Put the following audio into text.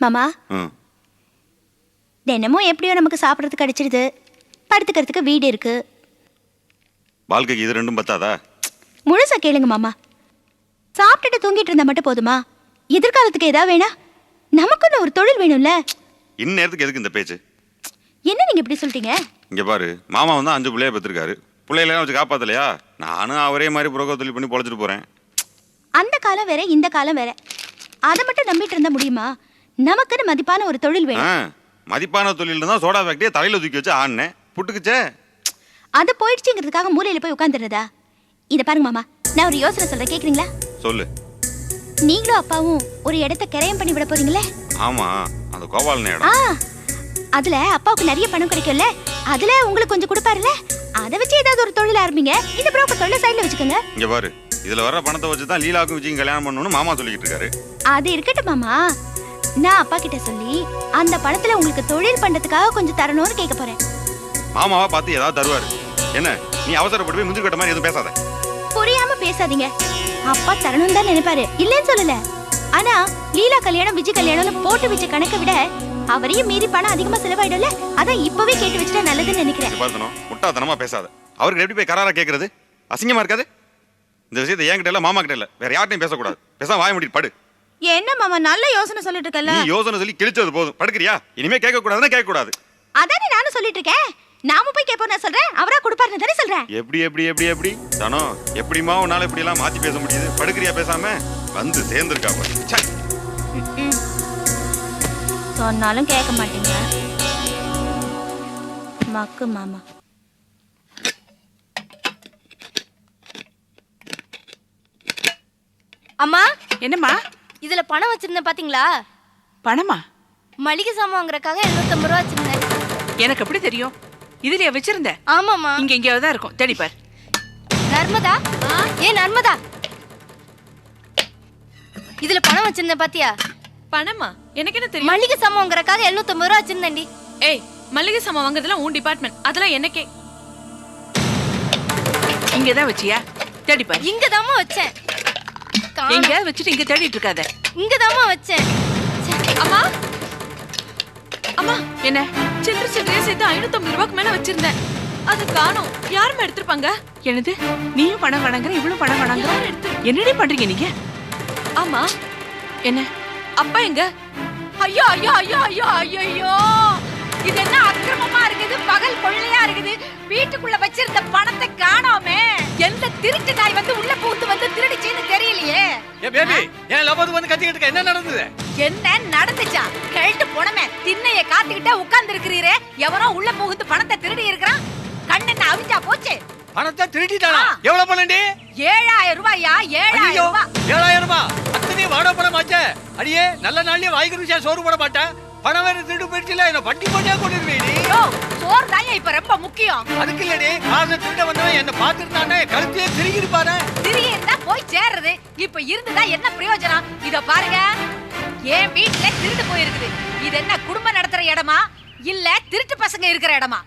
மாமா தினமும் எப்படியோ நமக்கு சாப்பிட்றதுக்கு கிடைச்சிடுது, படுத்துக்கிறதுக்கு வீடு இருக்கு. வாழ்க்கைக்கு இது ரெண்டும் பத்தாதா? முழுசா கேளுங்க மாமா. சாப்பிட்டுட்டு தூங்கிட்டு இருந்தா மட்டும் போதுமா? எதிர்காலத்துக்கு ஏதாவது வேணா? நமக்குன்னு ஒரு தொழில் வேணும்ல. இந்நேரத்துக்கு எதுக்கு இந்த பேச்சு? என்ன நீங்க இப்படி சொல்லிட்டீங்க? இங்க பாரு, மாமா வந்து 5 பிள்ளைய பெற்றிருக்காரு. பிள்ளையெல்லாம் வச்சு காப்பாத்தலையா? நானும் அவரே மாதிரி புரோக்கர் தொழில் பண்ணி பொழைச்சிட்டு போறேன். அந்த காலம் வேற, இந்த காலம் வேற. அதை மட்டும் நம்பிட்டு இருந்தா முடியுமா? நமக்குன்னு மதிப்பான ஒரு தொழில் வேணும். மதிப்பான தொழில் தான் சோடா ஃபேக்டரியை தலையில தூக்கி வச்சு ஆடினேன், புட்டுக்குச்சே. அது போயிடுச்சுங்கிறதுக்காக மூலையில போய் உட்காந்துடுறதா? இத பாருங்க மாமா, நான் ஒரு யோசனை சொல்றேன், கேக்குறீங்களா? சொல்லு. நீங்களும் அப்பாவும் ஒரு இடத்தை கிரயம் பண்ணி விட போறீங்களே? ஆமா, அந்த கோபாலன் இடம். அதுல அப்பாவுக்கு நிறைய பணம் கிடைக்கும்ல, அதுல உங்களுக்கு கொஞ்சம் கொடுப்பாருல, அதை வச்சு ஏதாவது ஒரு தொழில் ஆரம்பிங்க. இந்த புரோக்கர் தொழில் சைடுல வச்சுக்கோங்க. இங்க பாரு, இதுல வர பணத்தை வச்சு தான் லீலாவுக்கும் விஜயும் கல்யாணம் பண்ணணும்னு மாமா சொல்லிட்டு இருக்காரு. அது இருக்கட்டும் மாமா, நான் அப்பா கிட்ட சொல்லி அந்த பணத்துல உங்களுக்கு தொழில் பண்றதுக்காக கொஞ்சம் தரணும்னு கேட்க போறேன். மாமாவா பார்த்து ஏதாவது தருவாரு. என்ன நீ அவசரப்பட்டு போய் முந்திரி கட்ட மாதிரி எதுவும் பேசாத. புரியாம பேசாதீங்க. அப்பா தரணும் தான் நினைப்பாரு, இல்லன்னு சொல்லல. ஆனா லீலா கல்யாணம் விஜய் கல்யாணம்னு போட்டு வச்ச கணக்கை விட அவரையும் மீறி பணம் அதிகமா செலவாயிடும்ல. அதான் இப்பவே கேட்டு வச்சுட்டா நல்லதுன்னு நினைக்கிறேன். பார்த்தனும் முட்டாத்தனமா பேசாத. அவருக்கு எப்படி போய் கராரா கேக்குறது? அசிங்கமா இருக்காது? இந்த விஷயத்தை என்கிட்ட இல்ல, மாமா கிட்ட இல்ல, வேற யார்ட்டையும் பேசக்கூடாது. பேசாம வாய மூடிட்டு படு. என்ன மாமா, நல்ல யோசனை சொல்லிட்டு இருக்கல. நீ யோசனை சொல்லி கிழிச்சது போதும். படுக்கறியா? இனிமே கேட்க கூடாதுன்னா கேட்க கூடாது. அதானே நானும் சொல்லிட்டு இருக்கேன். நாம போய் கேப்போம் நான் சொல்றேன், அவரா கொடுப்பாருன்னு தானே சொல்றேன். எப்படி எப்படி எப்படி எப்படி தானோ எப்படிமா உன்னால இப்படி எல்லாம் மாத்தி பேச முடியுது? படுக்கறியா பேசாம? வந்து சேர்ந்துருக்கா பாரு. சொன்னாலும் கேட்க மாட்டீங்க மக்கு மாமா. அம்மா. என்னம்மா? இதுல பணம் வச்சிருந்தேன் பாத்தீங்களா? பணமா? மளிகை சாமான் வாங்குறதுக்காக 750 ரூபா வச்சிருந்தேன். எனக்கு எப்படி தெரியும்? இதுலயா வச்சிருந்த? ஆமாம்மா. இங்க எங்கேயாவது தான் இருக்கும், தேடி பார். நர்மதா, நர்மதா, இதுல பணம் வச்சிருந்தேன் பாத்தியா? பணமா? எனக்கு என்ன தெரியும்? மளிகை சாமான் வாங்குறதுக்காக 750 ரூபா வச்சிருந்தேன்டி. ஏய், மளிகை சாமான் வாங்குறதுலாம் உன் டிபார்ட்மெண்ட், அதெல்லாம் எனக்கே. இங்கதான் வச்சியா? தேடி பார். இங்கதாம்மா வச்சேன். எங்க வச்சிட்டு இங்க தேடிட்டு இருக்காத. இங்கதாம்மா வச்சேன். அம்மா, அம்மா, என்ன? சில்லறை சில்லறையா சேர்த்து 550 ரூபாய்க்கு மேல வச்சிருந்தேன். அது காணோம். யாருமே எடுத்திருப்பாங்க? என்னது? நீயும் பணம் வணங்குற, இவ்வளவு பணம் வணங்குற? என்னடி பண்றீங்க நீங்க? ஆமா, என்ன? அப்பா எங்க? ஐயோ ஐயோ ஐயோ ஐயோ ஐயோ, இது என்ன அக்கிரமமா இருக்குது? பகல் கொள்ளையா இருக்குது. வீட்டுக்குள்ள வச்சிருந்த பணத்தை காணோமே. எந்த திருட்டு நாய் வந்து உள்ள பூந்து வந்து திருடிச்சுன்னு தெரியலையே. ஏ பேபி, ஏன் லபது வந்து கத்திக்கிட்டு இருக்க? என்ன நடந்தது? என்ன நடந்துச்சா? கழட்டு போனமே திண்ணைய காத்துக்கிட்டே உட்கார்ந்து இருக்கிறீரே, எவனோ உள்ள புகுந்து பணத்தை திருடி இருக்கிறான். கண்ணென்ன அவிஞ்சா போச்சு. பணத்தை திருடிட்டானா? எவ்வளவு பணம்டி? 7000 ரூபாயா? 7000 ரூபாய். 7000 ரூபாய்? அத்தனை வாடா பணம் ஆச்சே. அடியே, நல்ல நாள்லயே வாய்க்குறிச்சா சோறு போட மாட்டேன். பணம் வேற திருடு போயிடுச்சுல, என்ன பட்டி போட்டே கொண்டுருவேடி. யோ, சோறு தான் இப்ப ரொம்ப முக்கியம். அதுக்கு இல்லடி, காசை திருட வந்தவன் என்ன பாத்துட்டானே, கழுத்தையே திருகி இருப்பானே. திரிய இருந்தா போய் சேர்றது. இப்ப இருந்துதான் என்ன பிரயோஜனம்? இத பாருங்க, என் வீட்டுல திருடு போயிருக்குது. இது என்ன குடும்பம் நடத்துற இடமா இல்ல திருட்டு பசங்க இருக்கிற இடமா?